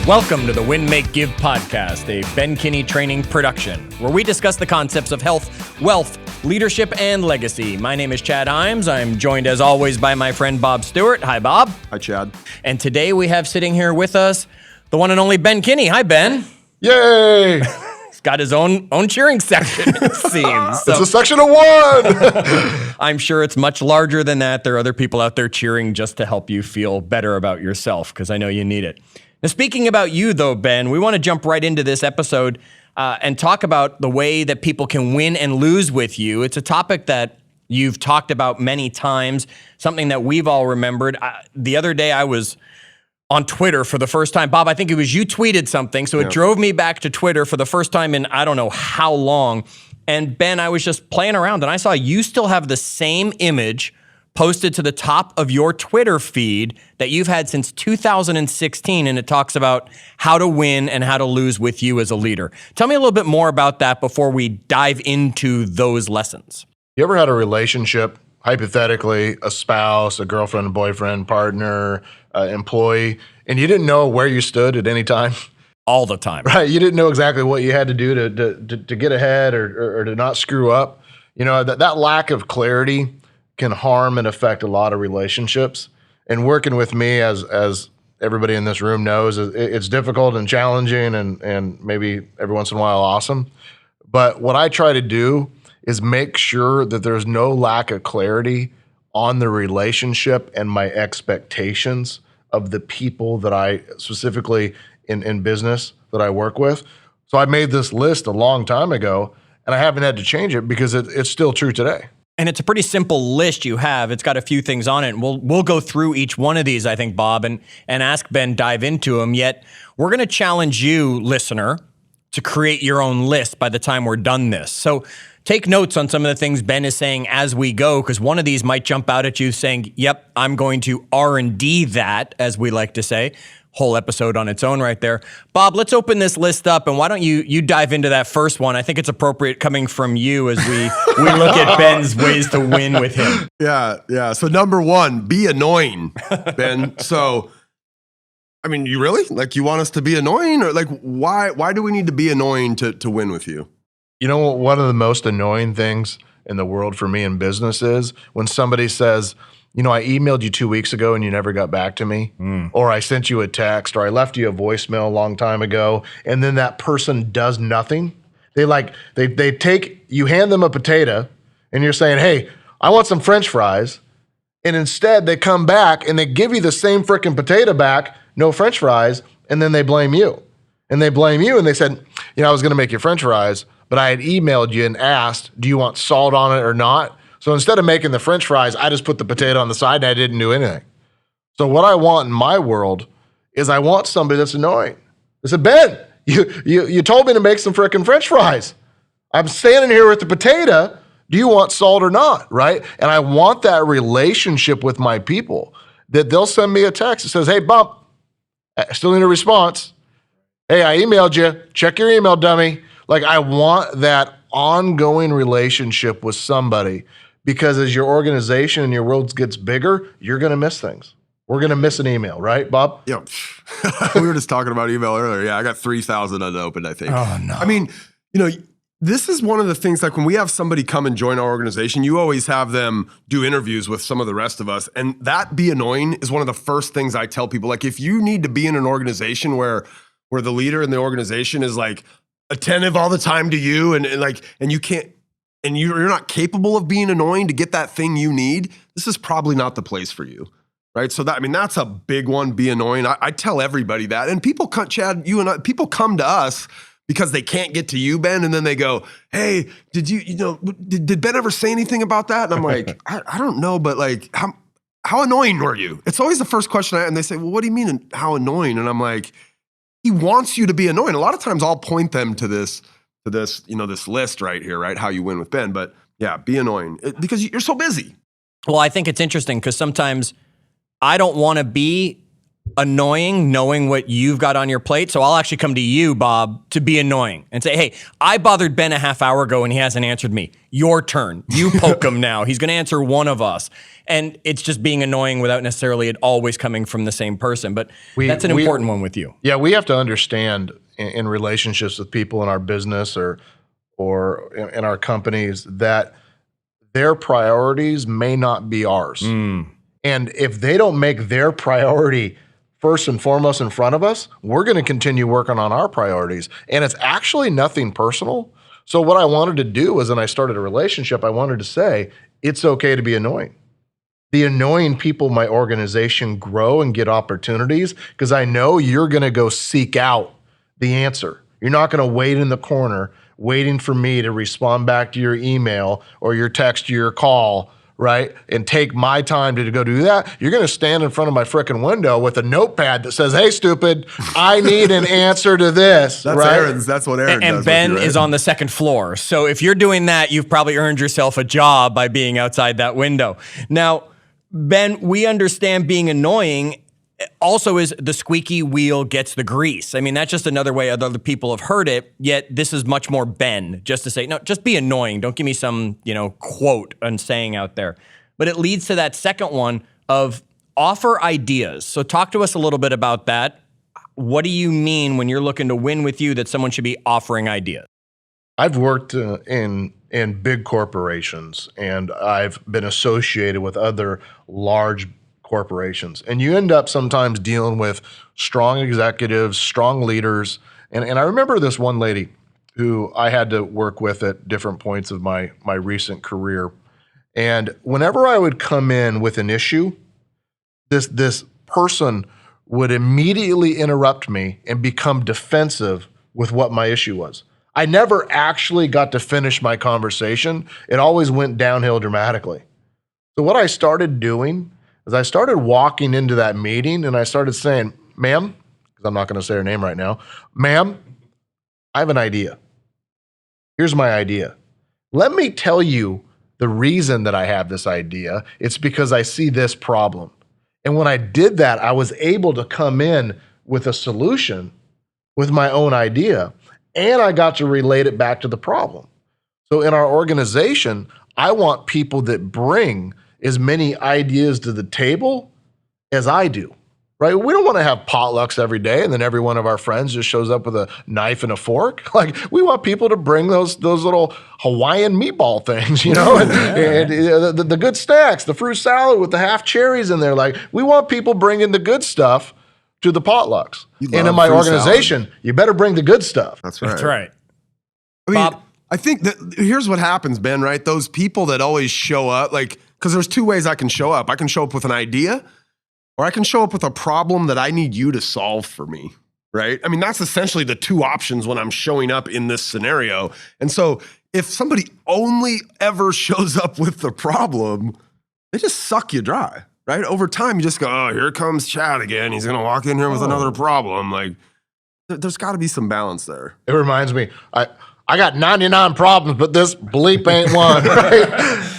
Welcome to the Win, Make, Give podcast, a Ben Kinney training production, where we discuss the concepts of health, wealth, leadership, and legacy. My name is Chad Hyams. I'm joined, as always, by my friend Bob Stewart. Hi, Bob. Hi, Chad. And today we have sitting here with us the one and only Ben Kinney. Hi, Ben. Yay! He's got his own cheering section, it seems. It's a section of one! I'm sure it's much larger than that. There are other people out there cheering just to help you feel better about yourself, because I know you need it. Now, speaking about you, though, Ben, we want to jump right into this episode and talk about the way that people can win and lose with you. It's a topic that you've talked about many times, something that we've all remembered. The other day, I was on Twitter for the first time. Bob, I think it was you tweeted something, so it drove me back to Twitter for the first time in I don't know how long. And Ben, I was just playing around, and I saw you still have the same image posted to the top of your Twitter feed that you've had since 2016, and it talks about how to win and how to lose with you as a leader. Tell me a little bit more about that before we dive into those lessons. You ever had a relationship, hypothetically, a spouse, a girlfriend, boyfriend, partner, employee, and you didn't know where you stood at any time? All the time. Right? You didn't know exactly what you had to do to get ahead or to not screw up. You know, that lack of clarity can harm and affect a lot of relationships. And working with me, as everybody in this room knows, it's difficult and challenging and maybe every once in a while awesome. But what I try to do is make sure that there's no lack of clarity on the relationship and my expectations of the people that I specifically in business that I work with. So I made this list a long time ago, and I haven't had to change it because it's still true today. And it's a pretty simple list you have. It's got a few things on it. And we'll go through each one of these, I think, Bob, and ask Ben, dive into them. Yet we're going to challenge you, listener, to create your own list by the time we're done this. So take notes on some of the things Ben is saying as we go, because one of these might jump out at you saying, yep, I'm going to R&D that, as we like to say. Whole episode on its own right there. Bob, let's open this list up, and why don't you dive into that first one? I think it's appropriate coming from you as we look at Ben's ways to win with him. Yeah. So number one, be annoying, Ben. So, I mean, you really? Like, you want us to be annoying? Or like, why do we need to be annoying to win with you? You know what one of the most annoying things in the world for me in business is when somebody says, you know, I emailed you 2 weeks ago and you never got back to me, or I sent you a text, or I left you a voicemail a long time ago, and then that person does nothing. They take, you hand them a potato and you're saying, hey, I want some French fries. And instead they come back and they give you the same freaking potato back, no French fries. And then they blame you. And they blame you and they said, you know, I was going to make you French fries, but I had emailed you and asked, do you want salt on it or not? So instead of making the French fries, I just put the potato on the side and I didn't do anything. So what I want in my world is I want somebody that's annoying. I said, Ben, you told me to make some frickin' French fries. I'm standing here with the potato. Do you want salt or not, right? And I want that relationship with my people that they'll send me a text that says, hey, Bump, I still need a response. Hey, I emailed you. Check your email, dummy. Like, I want that ongoing relationship with somebody. Because as your organization and your world gets bigger, you're going to miss things. We're going to miss an email, right, Bob? Yeah. We were just talking about email earlier. Yeah, I got 3,000 unopened, I think. Oh, no. I mean, you know, this is one of the things, like when we have somebody come and join our organization, you always have them do interviews with some of the rest of us. And that be annoying is one of the first things I tell people. Like, if you need to be in an organization where the leader in the organization is like attentive all the time to you and you can't, and you're not capable of being annoying to get that thing you need, this is probably not the place for you, right? So that's a big one, be annoying. I tell everybody that. And people come, Chad, people come to us because they can't get to you, Ben, and then they go, hey, did Ben ever say anything about that? And I'm like, I don't know, but like, how annoying were you? It's always the first question and they say, well, what do you mean how annoying? And I'm like, he wants you to be annoying. A lot of times I'll point them to this, this list right here, right? How you win with Ben. But yeah, be annoying because you're so busy. Well, I think it's interesting because sometimes I don't want to be annoying knowing what you've got on your plate. So I'll actually come to you, Bob, to be annoying and say, hey, I bothered Ben a half hour ago and he hasn't answered me. Your turn. You poke him now. He's going to answer one of us. And it's just being annoying without necessarily it always coming from the same person. But that's an important one with you. Yeah, we have to understand in relationships with people in our business or in our companies that their priorities may not be ours. And if they don't make their priority first and foremost in front of us, we're going to continue working on our priorities. And it's actually nothing personal. So what I wanted to do is, when I started a relationship, I wanted to say, it's okay to be annoying. The annoying people in my organization grow and get opportunities because I know you're going to go seek out the answer. You're not going to wait in the corner waiting for me to respond back to your email or your text or your call, right? And take my time to go do that. You're going to stand in front of my frickin' window with a notepad that says, hey, stupid, I need an answer to this. That's right? Aaron's. That's what Aaron does. And Ben is on the second floor. So if you're doing that, you've probably earned yourself a job by being outside that window. Now, Ben, we understand being annoying also is the squeaky wheel gets the grease. I mean, that's just another way other people have heard it, yet this is much more Ben, just to say, no, just be annoying. Don't give me some, quote and saying out there. But it leads to that second one of offer ideas. So talk to us a little bit about that. What do you mean when you're looking to win with you that someone should be offering ideas? I've worked in big corporations, and I've been associated with other large corporations. And you end up sometimes dealing with strong executives, strong leaders. And I remember this one lady who I had to work with at different points of my recent career. And whenever I would come in with an issue, this person would immediately interrupt me and become defensive with what my issue was. I never actually got to finish my conversation. It always went downhill dramatically. So what I started doing is I started walking into that meeting and I started saying, ma'am, because I'm not going to say her name right now, ma'am, I have an idea. Here's my idea. Let me tell you the reason that I have this idea. It's because I see this problem. And when I did that, I was able to come in with a solution with my own idea. And I got to relate it back to the problem. So in our organization, I want people that bring as many ideas to the table as I do, right? We don't want to have potlucks every day and then every one of our friends just shows up with a knife and a fork. Like, we want people to bring those little Hawaiian meatball things, and the good snacks, the fruit salad with the half cherries in there. Like, we want people bringing the good stuff to the potlucks. And in my organization, you better bring the good stuff. That's right. That's right. I mean, Bob? I think that here's what happens, Ben, right? Those people that always show up, because there's two ways I can show up. I can show up with an idea, or I can show up with a problem that I need you to solve for me, right? I mean, that's essentially the two options when I'm showing up in this scenario. And so if somebody only ever shows up with the problem, they just suck you dry, right? Over time, you just go, oh, here comes Chad again. He's going to walk in here with another problem. Like, there's got to be some balance there. It reminds me, I got 99 problems, but this bleep ain't one, right?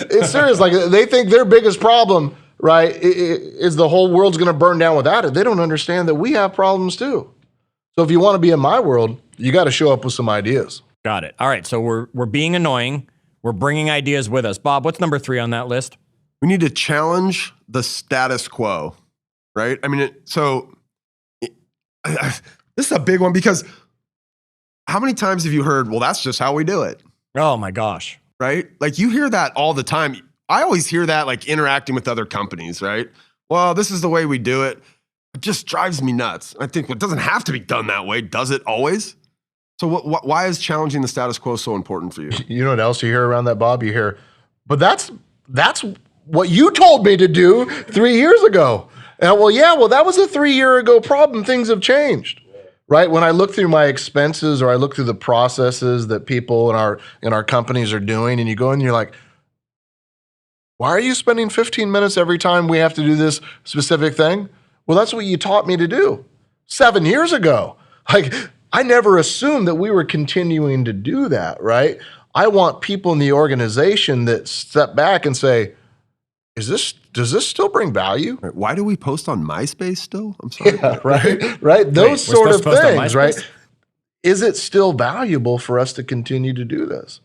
It's serious. Like, they think their biggest problem, right, is the whole world's going to burn down without it. They don't understand that we have problems too. So if you want to be in my world, you got to show up with some ideas. Got it. All right. So we're being annoying. We're bringing ideas with us. Bob, what's number 3 on that list? We need to challenge the status quo, right? I mean, this is a big one because how many times have you heard, well, that's just how we do it? Oh my gosh. Right? Like, you hear that all the time. I always hear that, like, interacting with other companies, right? Well, this is the way we do it. It just drives me nuts. I think it doesn't have to be done that way. Does it always? So why is challenging the status quo so important for you? You know what else you hear around that, Bob? You hear, but that's what you told me to do 3 years ago. And well, that was a 3-year ago problem. Things have changed. Right? When I look through my expenses or I look through the processes that people in our companies are doing, and you go and you're like, why are you spending 15 minutes every time we have to do this specific thing? Well, that's what you taught me to do 7 years ago. Like, I never assumed that we were continuing to do that, right? I want people in the organization that step back and say, is this does this still bring value? Right. Why do we post on MySpace still? I'm sorry. Yeah, right. Those we're sort of supposed to post on things, MySpace? right? Is it still valuable for us to continue to do this?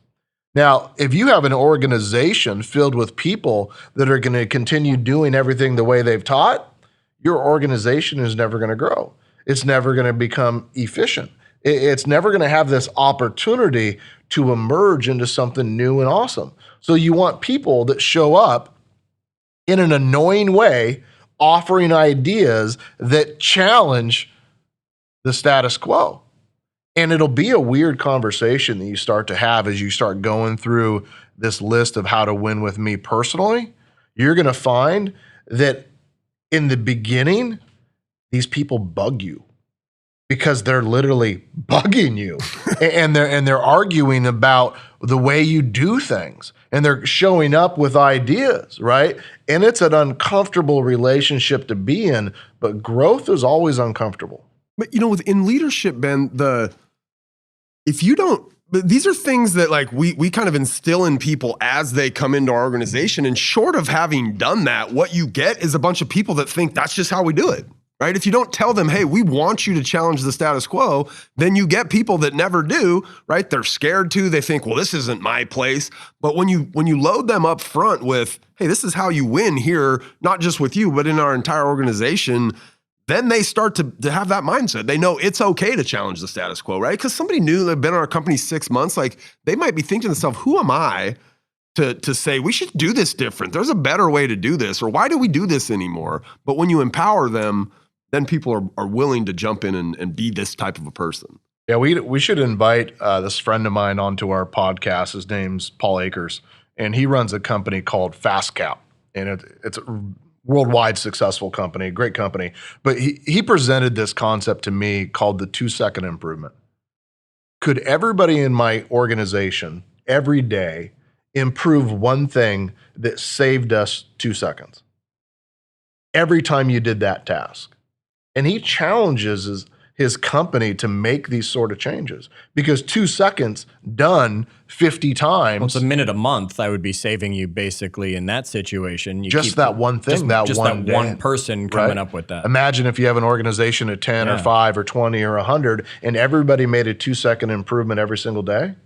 Now, if you have an organization filled with people that are going to continue doing everything the way they've taught, your organization is never going to grow. It's never going to become efficient. It's never going to have this opportunity to emerge into something new and awesome. So you want people that show up in an annoying way, offering ideas that challenge the status quo. And it'll be a weird conversation that you start to have as you start going through this list of how to win with me personally. You're going to find that in the beginning, these people bug you because they're literally bugging you and they're arguing about the way you do things and they're showing up with ideas, right? And it's an uncomfortable relationship to be in, but growth is always uncomfortable. But in leadership, Ben, these are things that like we kind of instill in people as they come into our organization. And short of having done that, what you get is a bunch of people that think that's just how we do it, right? If you don't tell them, hey, we want you to challenge the status quo, then you get people that never do, right? They're scared to, they think, well, this isn't my place. But when you load them up front with, hey, this is how you win here, not just with you, but in our entire organization, then they start to have that mindset. They know it's okay to challenge the status quo, right? Because somebody new that had been in our company 6 months, like they might be thinking to themselves, who am I to say we should do this different? There's a better way to do this, or why do we do this anymore? But when you empower them, then people are willing to jump in and be this type of a person. Yeah, we should invite this friend of mine onto our podcast. His name's Paul Akers, and he runs a company called FastCap, and it's a worldwide successful company, great company. But he presented this concept to me called the 2-second improvement. Could everybody in my organization every day improve one thing that saved us 2 seconds? Every time you did that task. And he challenges his company to make these sort of changes because 2 seconds done 50 times. Well, it's a minute a month. I would be saving you basically in that situation. You just that one thing, just one that one person coming up with that. Imagine if you have an organization of 10 or 5 or 20 or 100 and everybody made a 2-second improvement every single day.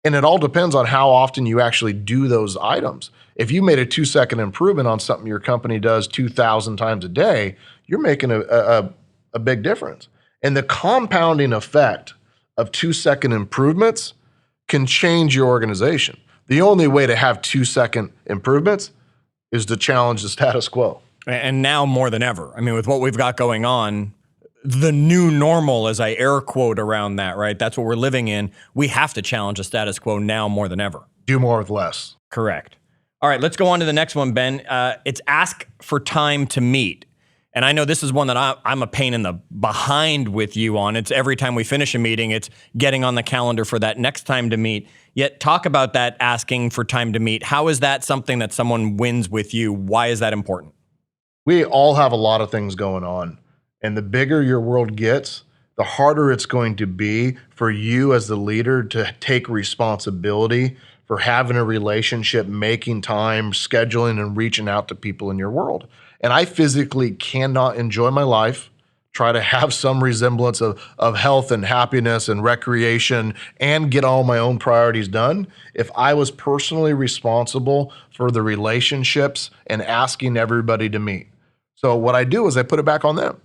And it all depends on how often you actually do those items. If you made a 2-second improvement on something your company does 2,000 times a day, you're making a big difference. And the compounding effect of 2-second improvements can change your organization. The only way to have 2-second improvements is to challenge the status quo. And now more than ever. I mean, with what we've got going on, the new normal, as I air quote around that, right? That's what we're living in. We have to challenge the status quo now more than ever. Do more with less. Correct. All right, let's go on to the next one, Ben. It's ask for time to meet. And I know this is one that I'm a pain in the behind with you on. It's every time we finish a meeting, it's getting on the calendar for that next time to meet. Yet talk about that asking for time to meet. How is that something that someone wins with you? Why is that important? We all have a lot of things going on. And the bigger your world gets, the harder it's going to be for you as the leader to take responsibility for having a relationship, making time, scheduling, and reaching out to people in your world. And I physically cannot enjoy my life, try to have some resemblance of health and happiness and recreation and get all my own priorities done if I was personally responsible for the relationships and asking everybody to meet. So what I do is I put it back on them.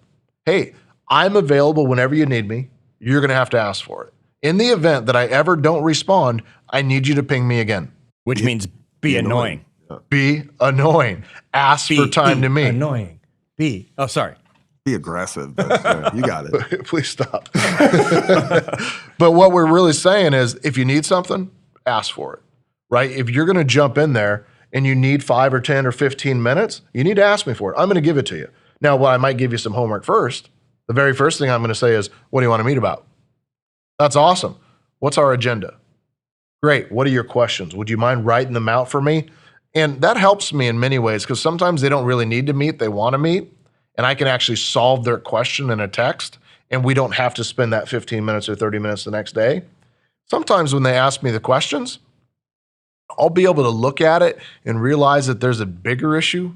Hey, I'm available whenever you need me. You're going to have to ask for it. In the event that I ever don't respond, I need you to ping me again. Which means be annoying. Be annoying. Ask for time to meet. Annoying. Be aggressive. But, you got it. Please stop. But what we're really saying is if you need something, ask for it, right? If you're going to jump in there and you need 5 or 10 or 15 minutes, you need to ask me for it. I'm going to give it to you. Now, I might give you some homework first. The very first thing I'm going to say is, what do you want to meet about? That's awesome. What's our agenda? Great. What are your questions? Would you mind writing them out for me? And that helps me in many ways because sometimes they don't really need to meet. They want to meet. And I can actually solve their question in a text. And we don't have to spend that 15 minutes or 30 minutes the next day. Sometimes when they ask me the questions, I'll be able to look at it and realize that there's a bigger issue.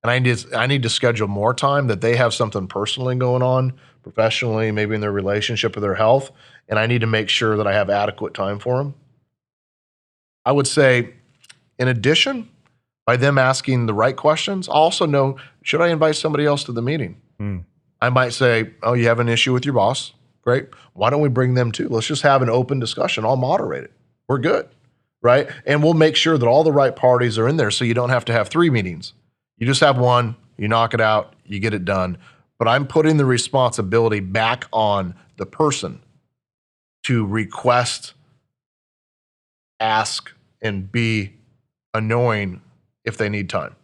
And I need to schedule more time that they have something personally going on, professionally, maybe in their relationship or their health, and I need to make sure that I have adequate time for them. I would say, in addition, by them asking the right questions, I'll also know, should I invite somebody else to the meeting? I might say, oh, you have an issue with your boss? Great. Why don't we bring them too? Let's just have an open discussion. I'll moderate it. We're good, right? And we'll make sure that all the right parties are in there so you don't have to have 3 meetings. You just have one, you knock it out, you get it done. But I'm putting the responsibility back on the person to request, ask, and be annoying if they need time.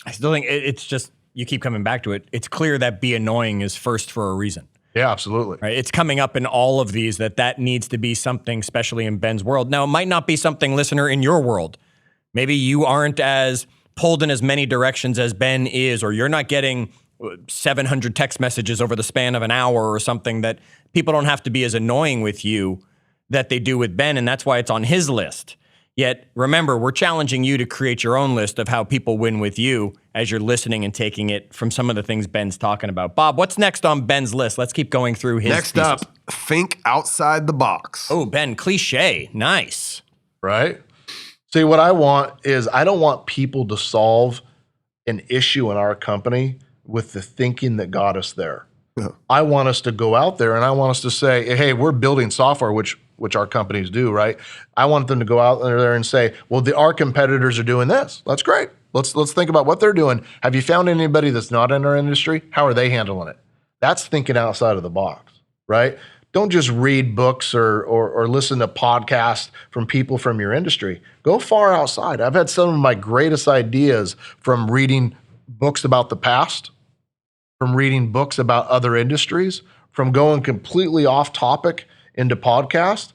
I still think it's just, you keep coming back to it. It's clear that be annoying is first for a reason. Yeah, absolutely. Right? It's coming up in all of these that needs to be something, especially in Ben's world. Now, it might not be something, listener, in your world. Maybe you aren't as pulled in as many directions as Ben is, or you're not getting 700 text messages over the span of an hour or something, that people don't have to be as annoying with you that they do with Ben, and that's why it's on his list. Yet, remember, we're challenging you to create your own list of how people win with you as you're listening and taking it from some of the things Ben's talking about. Bob, what's next on Ben's list? Let's keep going through his Next pieces. up, think outside the box. Oh, Ben, cliche. Nice. Right? See, what I want is, I don't want people to solve an issue in our company with the thinking that got us there. Yeah. I want us to go out there and I want us to say, hey, we're building software, which our companies do, right? I want them to go out there and say, well, our competitors are doing this. That's great. Let's think about what they're doing. Have you found anybody that's not in our industry? How are they handling it? That's thinking outside of the box, right? Don't just read books or listen to podcasts from people from your industry. Go far outside. I've had some of my greatest ideas from reading books about the past, from reading books about other industries, from going completely off topic into podcasts.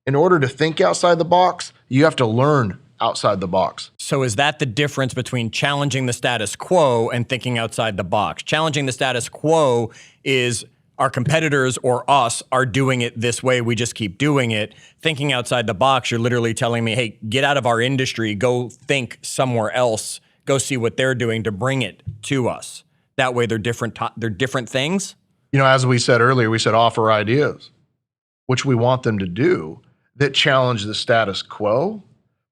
In order to think outside the box, you have to learn outside the box. So is that the difference between challenging the status quo and thinking outside the box? Challenging the status quo is our competitors or us are doing it this way, we just keep doing it. Thinking outside the box, you're literally telling me, hey, get out of our industry, go think somewhere else, go see what they're doing to bring it to us. That way they're different things. You know, as we said earlier, we said offer ideas, which we want them to do, that challenge the status quo.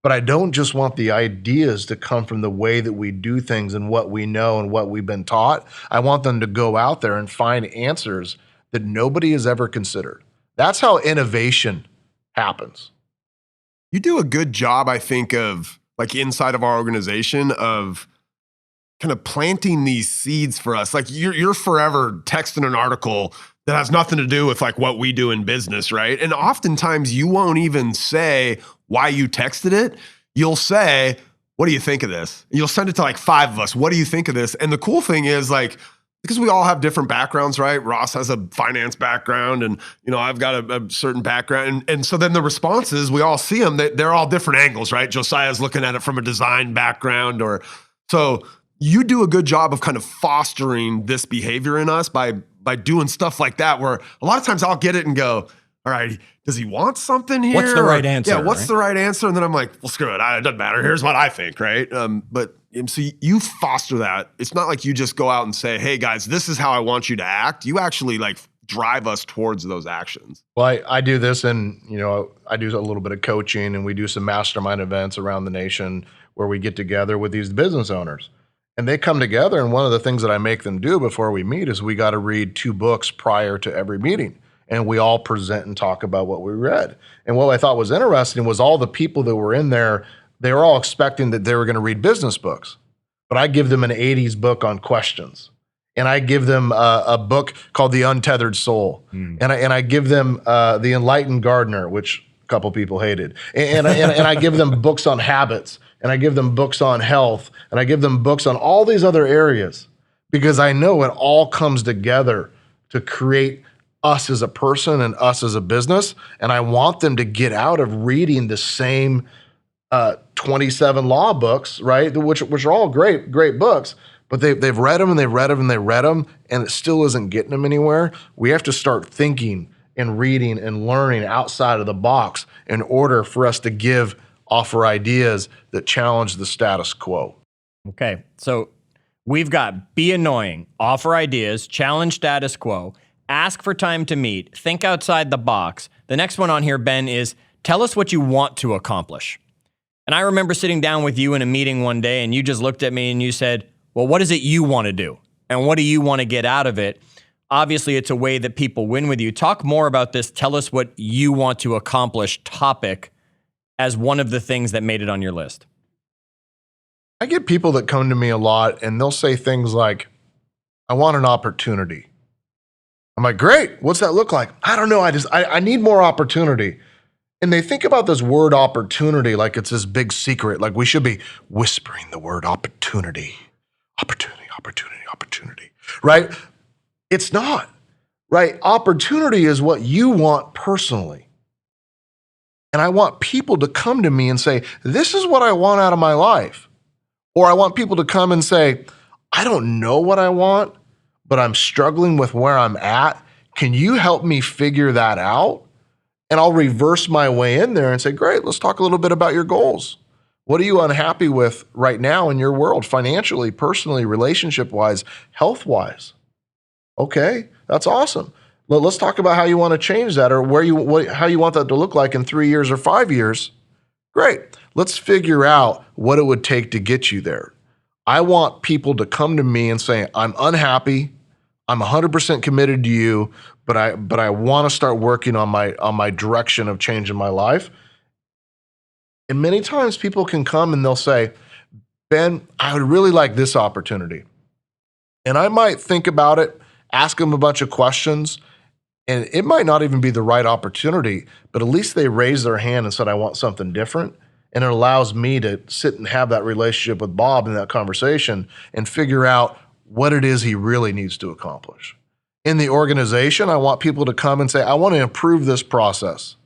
But I don't just want the ideas to come from the way that we do things and what we know and what we've been taught. I want them to go out there and find answers that nobody has ever considered. That's how innovation happens. You do a good job, I think, of like inside of our organization of kind of planting these seeds for us. Like you're forever texting an article that has nothing to do with like what we do in business, right? And oftentimes you won't even say why you texted it. You'll say, what do you think of this? You'll send it to like 5 of us. What do you think of this? And the cool thing is, like, because we all have different backgrounds, right? Ross has a finance background and, I've got a certain background. And so then the responses, we all see them, they're all different angles, right? Josiah's looking at it from a design background so you do a good job of kind of fostering this behavior in us by doing stuff like that, where a lot of times I'll get it and go, all right, does he want something here? What's the right answer? Yeah, what's the right answer? And then I'm like, well, screw it. It doesn't matter. Here's what I think, right? But so you foster that. It's not like you just go out and say, hey, guys, this is how I want you to act. You actually like drive us towards those actions. Well, I do this, and I do a little bit of coaching, and we do some mastermind events around the nation where we get together with these business owners. And they come together, and one of the things that I make them do before we meet is we got to read 2 books prior to every meeting. And we all present and talk about what we read. And what I thought was interesting was all the people that were in there, they were all expecting that they were going to read business books. But I give them an 80s book on questions. And I give them a book called The Untethered Soul. And I give them The Enlightened Gardener, which a couple people hated. And I give them books on habits. And I give them books on health. And I give them books on all these other areas. Because I know it all comes together to create us as a person and us as a business. And I want them to get out of reading the same 27 law books, right? Which are all great books, but they've read them and they've read them and they read them, and it still isn't getting them anywhere. We have to start thinking and reading and learning outside of the box in order for us to offer ideas that challenge the status quo. Okay, so We've got be annoying, offer ideas, challenge status quo, ask for time to meet, think outside the box. The next one on here, Ben, is tell us what you want to accomplish. And I remember sitting down with you in a meeting one day and you just looked at me and you said, well, what is it you want to do? And what do you want to get out of it? Obviously, it's a way that people win with you. Talk more about this. Tell us what you want to accomplish topic as one of the things that made it on your list. I get people that come to me a lot and they'll say things like, I want an opportunity. I'm like, great. What's that look like? I don't know. I need more opportunity. And they think about this word opportunity like it's this big secret, like we should be whispering the word opportunity, opportunity, opportunity, opportunity, right? It's not, right? Opportunity is what you want personally. And I want people to come to me and say, this is what I want out of my life. Or I want people to come and say, I don't know what I want, but I'm struggling with where I'm at. Can you help me figure that out? And I'll reverse my way in there and say, great, let's talk a little bit about your goals. What are you unhappy with right now in your world, financially, personally, relationship-wise, health-wise? Okay, that's awesome. Let's talk about how you want to change that or how you want that to look like in 3 years or 5 years. Great. Let's figure out what it would take to get you there. I want people to come to me and say, I'm unhappy. I'm 100% committed to you, but I want to start working on my direction of changing my life. And many times people can come and they'll say, Ben, I would really like this opportunity. And I might think about it, ask them a bunch of questions, and it might not even be the right opportunity, but at least they raised their hand and said, I want something different. And it allows me to sit and have that relationship with Bob in that conversation and figure out what it is he really needs to accomplish. In the organization, I want people to come and say, I want to improve this process.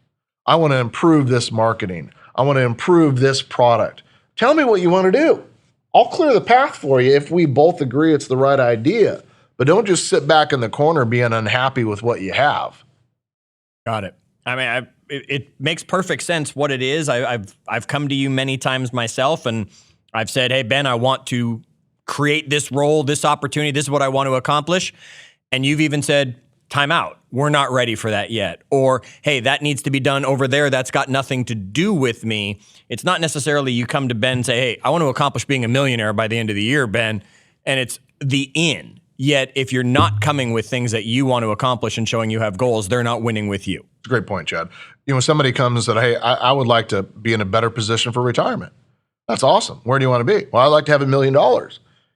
I want to improve this marketing. I want to improve this product. Tell me what you want to do. I'll clear the path for you if we both agree it's the right idea. But don't just sit back in the corner being unhappy with what you have. Got it. I mean, it makes perfect sense what it is. I've come to you many times myself, and I've said, hey, Ben, I want to create this role, this opportunity. This is what I want to accomplish. And you've even said, time out. We're not ready for that yet. Or, hey, that needs to be done over there. That's got nothing to do with me. It's not necessarily you come to Ben and say, hey, I want to accomplish being a millionaire by the end of the year, Ben. And it's the in. Yet, if you're not coming with things that you want to accomplish and showing you have goals, they're not winning with you. It's a great point, Chad. You know, when somebody comes and said, hey, I would like to be in a better position for retirement. That's awesome. Where do you want to be? Well, I'd like to have $1 million.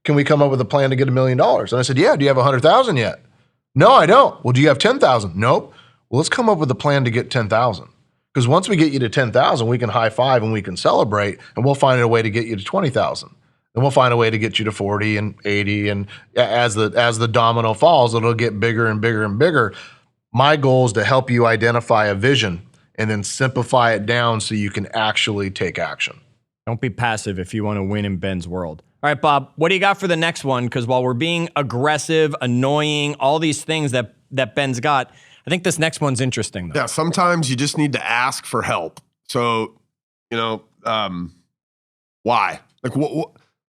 Can we come up with a plan to get $1 million? And I said, yeah, do you have 100,000 yet? No, I don't. Well, do you have 10,000? Nope. Well, let's come up with a plan to get 10,000. Because once we get you to 10,000, we can high five and we can celebrate, and we'll find a way to get you to 20,000. Then we'll find a way to get you to 40 and 80. And as the domino falls, it'll get bigger and bigger and bigger. My goal is to help you identify a vision and then simplify it down so you can actually take action. Don't be passive if you want to win in Ben's world. All right, Bob, what do you got for the next one? Because while we're being aggressive, annoying, all these things that Ben's got, I think this next one's interesting, though. Yeah, sometimes you just need to ask for help. So, why? Like,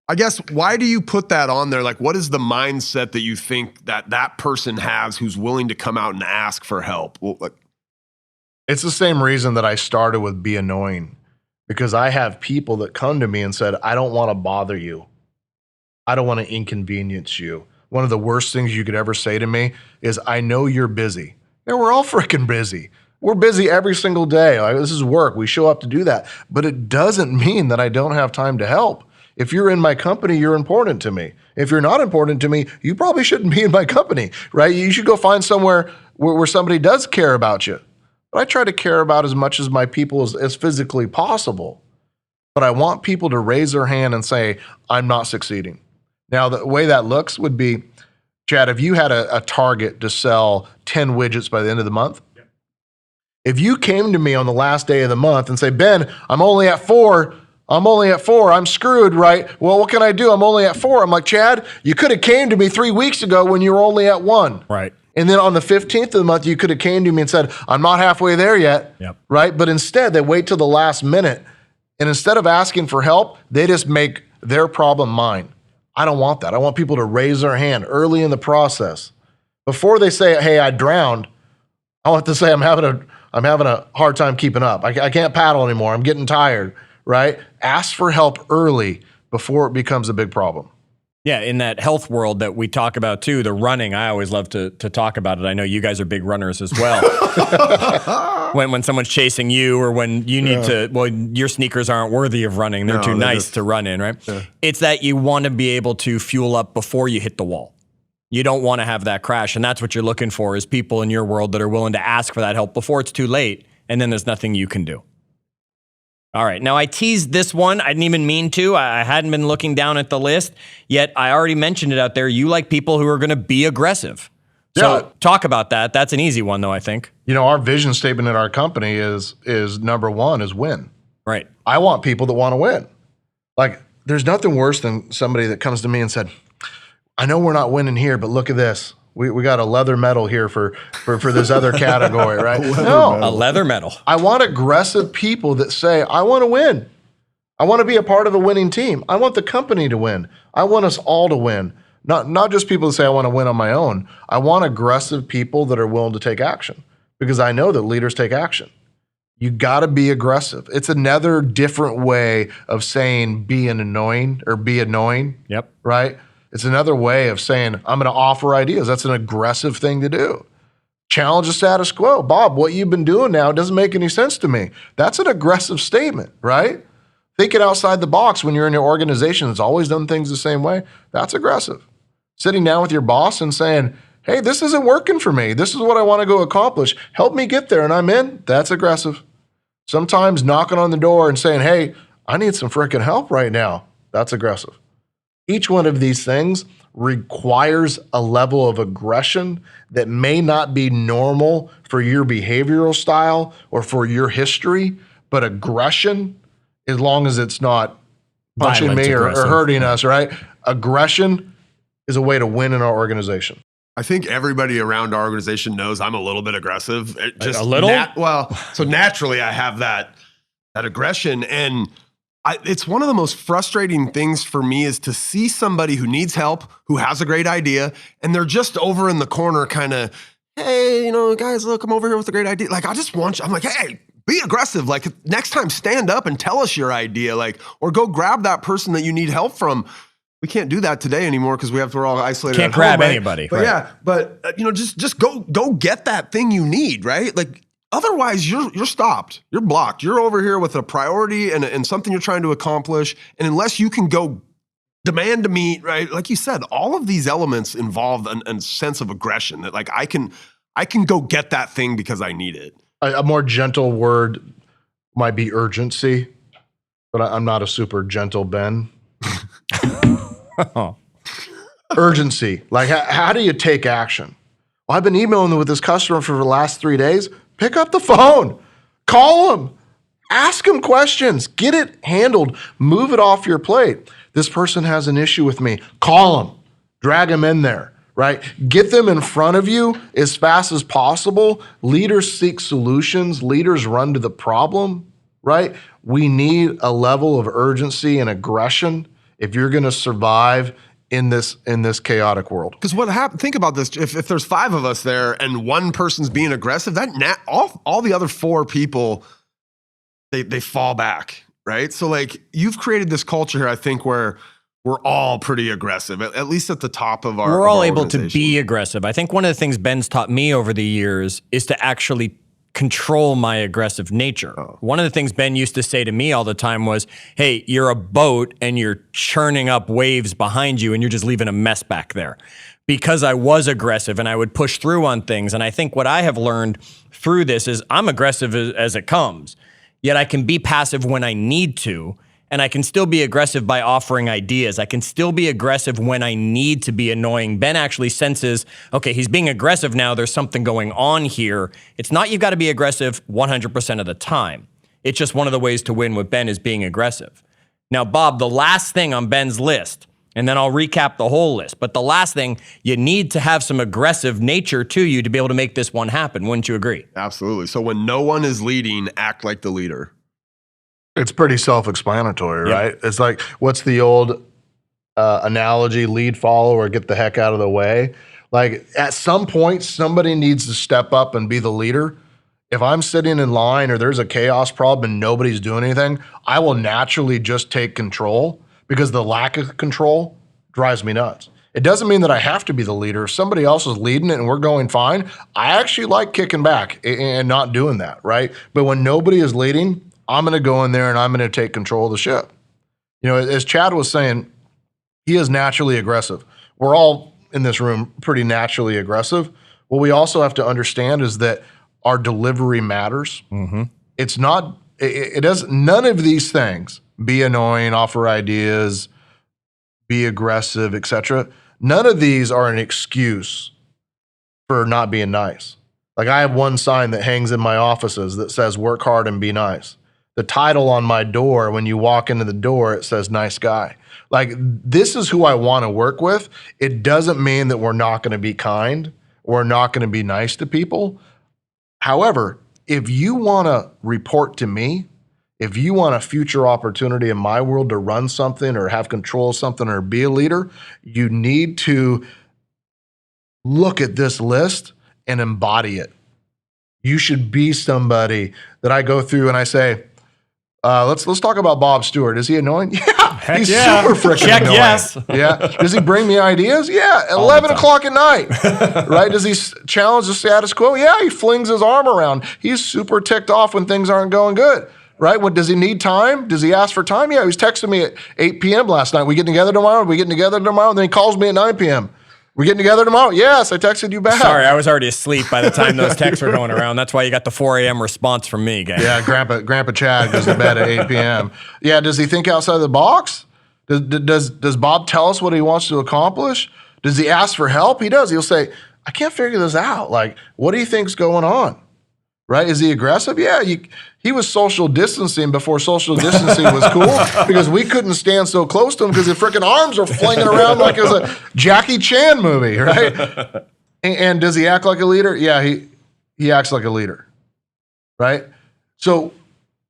I guess, why do you put that on there? Like, what is the mindset that you think that person has who's willing to come out and ask for help? Well, it's the same reason that I started with Be Annoying, because I have people that come to me and said, I don't want to bother you. I don't want to inconvenience you. One of the worst things you could ever say to me is, I know you're busy. Yeah, we're all freaking busy. We're busy every single day. Like, this is work. We show up to do that. But it doesn't mean that I don't have time to help. If you're in my company, you're important to me. If you're not important to me, you probably shouldn't be in my company, right? You should go find somewhere where somebody does care about you. But I try to care about as much as my people as physically possible. But I want people to raise their hand and say, I'm not succeeding. Now, the way that looks would be, Chad, if you had a target to sell 10 widgets by the end of the month, if you came to me on the last day of the month and say, Ben, I'm only at 4, I'm screwed, right? Well, what can I do? I'm only at 4. I'm like, Chad, you could have came to me 3 weeks ago when you were only at 1. Right. And then on the 15th of the month, you could have came to me and said, I'm not halfway there yet, right? But instead, they wait till the last minute. And instead of asking for help, they just make their problem mine. I don't want that. I want people to raise their hand early in the process. Before they say, hey, I drowned, I want to say I'm having a hard time keeping up. I can't paddle anymore. I'm getting tired, right? Ask for help early before it becomes a big problem. Yeah, in that health world that we talk about too, the running, I always love to talk about it. I know you guys are big runners as well. when someone's chasing you or when you need to, well, your sneakers aren't worthy of running. They're too nice to run in, right? Yeah. It's that you want to be able to fuel up before you hit the wall. You don't want to have that crash. And that's what you're looking for is people in your world that are willing to ask for that help before it's too late. And then there's nothing you can do. All right. Now, I teased this one. I didn't even mean to. I hadn't been looking down at the list, yet I already mentioned it out there. You like people who are going to be aggressive. So talk about that. That's an easy one, though, I think. You know, our vision statement at our company is number one is win. Right. I want people that want to win. Like, there's nothing worse than somebody that comes to me and said, I know we're not winning here, but look at this. We got a leather medal here for this other category, right? A leather medal. I want aggressive people that say, I want to win. I want to be a part of a winning team. I want the company to win. I want us all to win. Not just people that say, I want to win on my own. I want aggressive people that are willing to take action because I know that leaders take action. You got to be aggressive. It's another different way of saying being annoying or be annoying. Yep. Right? It's another way of saying, I'm going to offer ideas. That's an aggressive thing to do. Challenge the status quo. Bob, what you've been doing now doesn't make any sense to me. That's an aggressive statement, right? Thinking outside the box when you're in your organization that's always done things the same way, that's aggressive. Sitting down with your boss and saying, hey, this isn't working for me. This is what I want to go accomplish. Help me get there, and I'm in. That's aggressive. Sometimes knocking on the door and saying, hey, I need some freaking help right now. That's aggressive. Each one of these things requires a level of aggression that may not be normal for your behavioral style or for your history, but aggression, as long as it's not punching me or hurting us, right? Aggression is a way to win in our organization. I think everybody around our organization knows I'm a little bit aggressive. A little? So naturally I have that aggression, and it's one of the most frustrating things for me is to see somebody who needs help, who has a great idea, and they're just over in the corner kind of, hey, guys, look, I'm over here with a great idea. Like, I just want you, I'm like, hey, be aggressive. Like, next time, stand up and tell us your idea, or go grab that person that you need help from. We can't do that today anymore because we're all isolated. Can't grab anybody. But right. Just go get that thing you need, right? Like, otherwise, you're stopped. You're blocked. You're over here with a priority and something you're trying to accomplish. And unless you can go demand to meet, right? Like you said, all of these elements involve a sense of aggression that, like, I can go get that thing because I need it. A more gentle word might be urgency, but I'm not a super gentle Ben. Urgency. Like, how do you take action? Well, I've been emailing with this customer for the last 3 days. Pick up the phone, call them, ask them questions, get it handled, move it off your plate. This person has an issue with me. Call them, drag them in there, right? Get them in front of you as fast as possible. Leaders seek solutions. Leaders run to the problem, right? We need a level of urgency and aggression if you're going to survive in this chaotic world. Because what happened? Think about this: if there's 5 of us there and one person's being aggressive, all the other 4 people they fall back, right? So, like, you've created this culture here, I think, where we're all pretty aggressive, at least at the top of our. We're all able to be aggressive. I think one of the things Ben's taught me over the years is to actually control my aggressive nature. One of the things Ben used to say to me all the time was, hey, you're a boat and you're churning up waves behind you and you're just leaving a mess back there. Because I was aggressive and I would push through on things. And I think what I have learned through this is I'm aggressive as it comes, yet I can be passive when I need to. And I can still be aggressive by offering ideas. I can still be aggressive when I need to be annoying. Ben actually senses, okay, he's being aggressive now. There's something going on here. It's not you've got to be aggressive 100% of the time. It's just one of the ways to win with Ben is being aggressive. Now, Bob, the last thing on Ben's list, and then I'll recap the whole list, but the last thing, you need to have some aggressive nature to you to be able to make this one happen. Wouldn't you agree? Absolutely. So when no one is leading, act like the leader. It's pretty self-explanatory, right? It's like, what's the old analogy, lead follow or get the heck out of the way. Like at some point, somebody needs to step up and be the leader. If I'm sitting in line or there's a chaos problem and nobody's doing anything, I will naturally just take control because the lack of control drives me nuts. It doesn't mean that I have to be the leader. If somebody else is leading it and we're going fine, I actually like kicking back and not doing that, right? But when nobody is leading, I'm going to go in there and I'm going to take control of the ship. You know, as Chad was saying, he is naturally aggressive. We're all in this room pretty naturally aggressive. What we also have to understand is that our delivery matters. Mm-hmm. It's not, it does, none of these things, be annoying, offer ideas, be aggressive, etc. None of these are an excuse for not being nice. Like I have one sign that hangs in my offices that says work hard and be nice. The title on my door, when you walk into the door, it says nice guy. Like this is who I want to work with. It doesn't mean that we're not going to be kind. We're not going to be nice to people. However, if you want to report to me, if you want a future opportunity in my world to run something or have control of something or be a leader, you need to look at this list and embody it. You should be somebody that I go through and I say, let's talk about Bob Stewart. Is he annoying? Yeah, he's super freaking annoying. Yes. Yeah. Does he bring me ideas? Yeah. 11 o'clock at night. Right? Does he challenge the status quo? Yeah. He flings his arm around. He's super ticked off when things aren't going good. Right? What does he need time? Does he ask for time? Yeah. He was texting me at 8 p.m. last night. We getting together tomorrow? We getting together tomorrow? And then he calls me at 9 p.m. We getting together tomorrow? Yes, I texted you back. Sorry, I was already asleep by the time those texts were going around. That's why you got the 4 a.m. response from me, gang. Yeah, Grandpa Chad goes to bed at 8 p.m. Yeah, does he think outside the box? Does Bob tell us what he wants to accomplish? Does he ask for help? He does. He'll say, I can't figure this out. Like, what do you think's going on? Right? Is he aggressive? Yeah, he was social distancing before social distancing was cool because we couldn't stand so close to him because his freaking arms are flinging around like it was a Jackie Chan movie, right? And does he act like a leader? Yeah, he acts like a leader, right? So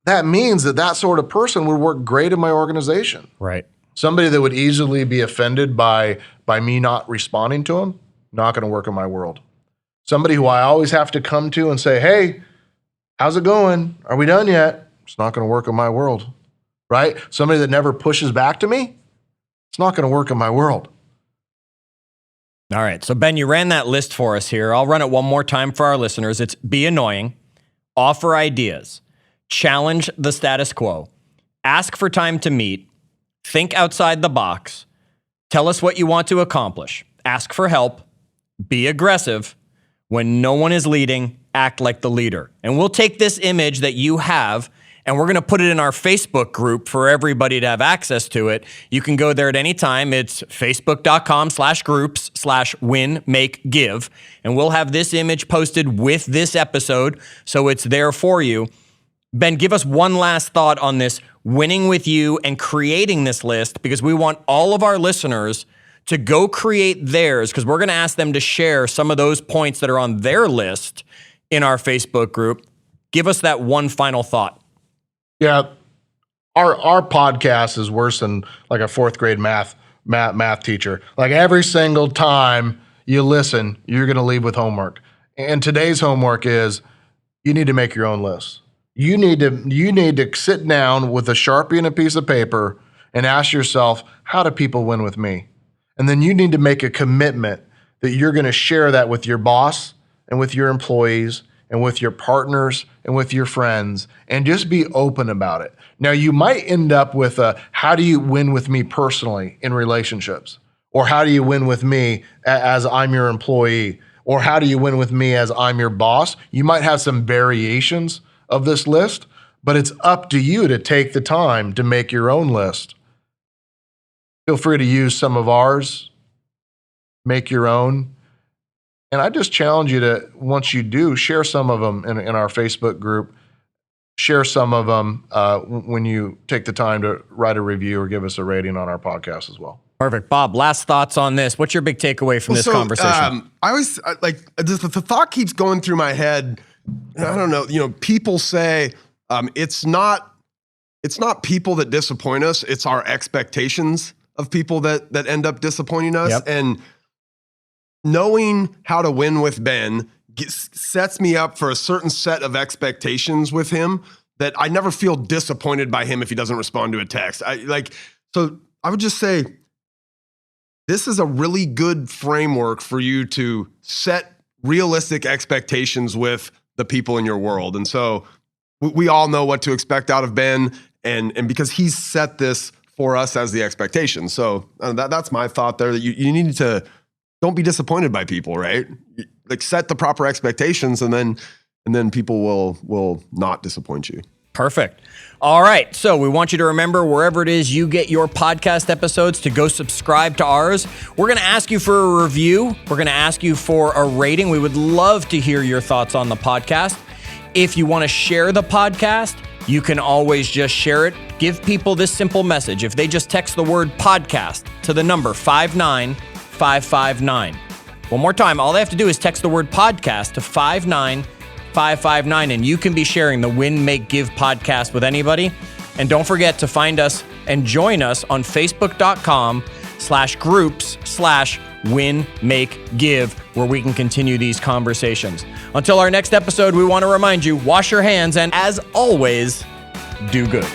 that means that sort of person would work great in my organization. Right. Somebody that would easily be offended by me not responding to him, not going to work in my world. Somebody who I always have to come to and say, hey, how's it going? Are we done yet? It's not going to work in my world, right? Somebody that never pushes back to me, it's not going to work in my world. All right. So, Ben, you ran that list for us here. I'll run it one more time for our listeners. It's be annoying, offer ideas, challenge the status quo, ask for time to meet, think outside the box, tell us what you want to accomplish, ask for help, be aggressive. When no one is leading, act like the leader. And we'll take this image that you have and we're going to put it in our Facebook group for everybody to have access to it. You can go there at any time. It's facebook.com/groups/win-make-give. And we'll have this image posted with this episode. So it's there for you. Ben, give us one last thought on this winning with you and creating this list because we want all of our listeners to go create theirs because we're going to ask them to share some of those points that are on their list in our Facebook group. Give us that one final thought. Yeah, our podcast is worse than like a fourth grade math teacher. Like every single time you listen, you're going to leave with homework. And today's homework is you need to make your own list. You need to sit down with a Sharpie and a piece of paper and ask yourself, how do people win with me? And then you need to make a commitment that you're going to share that with your boss and with your employees and with your partners and with your friends and just be open about it. Now, you might end up with how do you win with me personally in relationships? Or how do you win with me as I'm your employee? Or how do you win with me as I'm your boss? You might have some variations of this list, but it's up to you to take the time to make your own list. Feel free to use some of ours, make your own. And I just challenge you to, once you do, share some of them in our Facebook group. Share some of them when you take the time to write a review or give us a rating on our podcast as well. Perfect. Bob, last thoughts on this. What's your big takeaway from this conversation? I always the thought keeps going through my head. I don't know. People say it's not people that disappoint us. It's our expectations of people that end up disappointing us. Yep. And knowing how to win with Ben sets me up for a certain set of expectations with him that I never feel disappointed by him if he doesn't respond to a text. So I would just say, this is a really good framework for you to set realistic expectations with the people in your world. And so we all know what to expect out of Ben, and because he's set this for us as the expectation. So that's my thought there, that you need to, don't be disappointed by people, right? Like, set the proper expectations, and then people will not disappoint you. Perfect. All right. So we want you to remember, wherever it is you get your podcast episodes, to go subscribe to ours. We're going to ask you for a review. We're going to ask you for a rating. We would love to hear your thoughts on the podcast. If you want to share the podcast, you can always just share it. Give people this simple message. If they just text the word podcast to the number 59559. One more time, all they have to do is text the word podcast to 59559, and you can be sharing the Win, Make, Give podcast with anybody. And don't forget to find us and join us on facebook.com/groups/Win, Make, Give, where we can continue these conversations. Until our next episode, we want to remind you, wash your hands, and as always, do good.